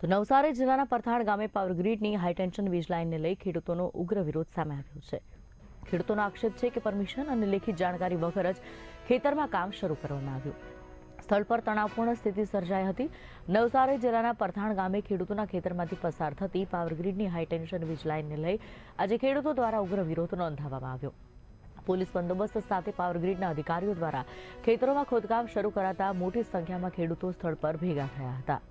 તો નવસારી જિલ્લાના પરથાણ ગામે પાવર ગ્રીડની હાઈટેન્શન વીજ લાઇનને લઈ ખેડૂતોનો ઉગ્ર વિરોધ સામે આવ્યો છે। ખેડૂતોનો આક્ષેપ છે કે પરમિશન અને લેખિત જાણકારી વગર જ ખેતરમાં કામ શરૂ કરવામાં આવ્યું। સ્થળ પર તણાવપૂર્ણ સ્થિતિ સર્જાઈ હતી। નવસારી જિલ્લાના પરથાણ ગામે ખેડૂતોના ખેતરમાંથી પસાર થતી પાવર ગ્રીડની હાઈટેન્શન વીજ લાઇનને લઈ આજે ખેડૂતો દ્વારા ઉગ્ર વિરોધ નોંધાવવામાં આવ્યો। પોલીસ બંદોબસ્ત સાથે પાવર ગ્રીડના અધિકારીઓ દ્વારા ખેતરોમાં ખોદકામ શરૂ કરાતા મોટી સંખ્યામાં ખેડૂતો સ્થળ પર ભેગા થયા હતા।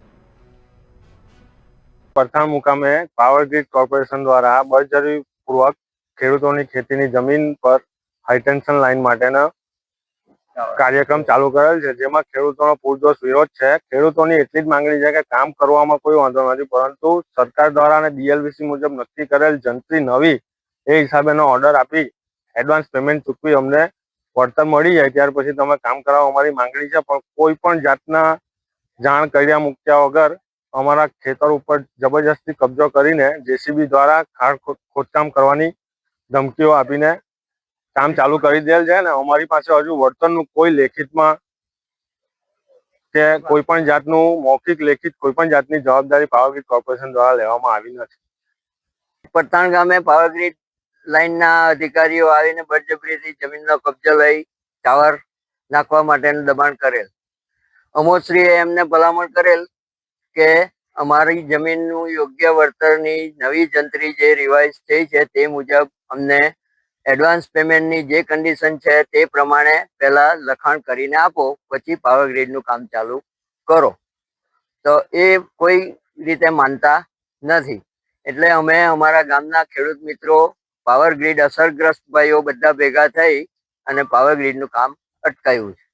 પરથાણ મુકામે પાવર ગ્રીડ કોર્પોરેશન દ્વારા બળજબરીપૂર્વક ખેડૂતોની ખેતીની જમીન પર હાઈટેન્શન લાઇન માટેનો કાર્યક્રમ ચાલુ કરેલ છે, જેમાં ખેડૂતોનો પૂરજોશ વિરોધ છે। ખેડૂતોની એટલી જ માંગણી છે કે કામ કરવામાં કોઈ વાંધો નથી, પરંતુ સરકાર દ્વારા અને ડીએલવીસી મુજબ નક્કી કરેલ જંત્રી નવી એ હિસાબેનો ઓર્ડર આપી એડવાન્સ પેમેન્ટ ચૂકવી અમને વળતર મળી જાય ત્યાર પછી તમે કામ કરાવો અમારી માંગણી છે। પણ કોઈ પણ જાતના જાણ કર્યા મૂક્યા વગર અમારા ખેતર ઉપર જબરજસ્તી કબજો કરીને જેસીબી દ્વારા ખાણ ખોદકામ કરવાની ધમકીઓ આપીને કામ ચાલુ કરી દેલ છે ને અમારી પાસે હજુ વળતરનું કોઈ લેખિતમાં કે કોઈ પણ જાતનું મૌખિક લેખિત કોઈ પણ જાતની જવાબદારી પાવર ગ્રીડ કોર્પોરેશન દ્વારા લેવામાં આવી નથી। પરથાણ ગામે પાવર ગ્રીડ લાઇનના અધિકારીઓ આવીને બળજબરીથી જમીનનો કબજો લઈ ટાવર નાખવા માટેનું દબાણ કરેલ। અમોશ્રીએ એમને ભલામણ કરેલ કે અમારી જમીનનું યોગ્ય વળતરની નવી જંત્રી જે રિવાઇઝ થઈ છે તે મુજબ અમને એડવાન્સ પેમેન્ટની જે કન્ડિશન છે તે પ્રમાણે પહેલા લખાણ કરીને આપો, પછી પાવર ગ્રીડનું કામ ચાલુ કરો। તો એ કોઈ રીતે માનતા નથી, એટલે અમે અમારા ગામના ખેડૂત મિત્રો, પાવર ગ્રીડ અસરગ્રસ્ત ભાઈઓ બધા ભેગા થઈ અને પાવર ગ્રીડનું કામ અટકાવ્યું છે।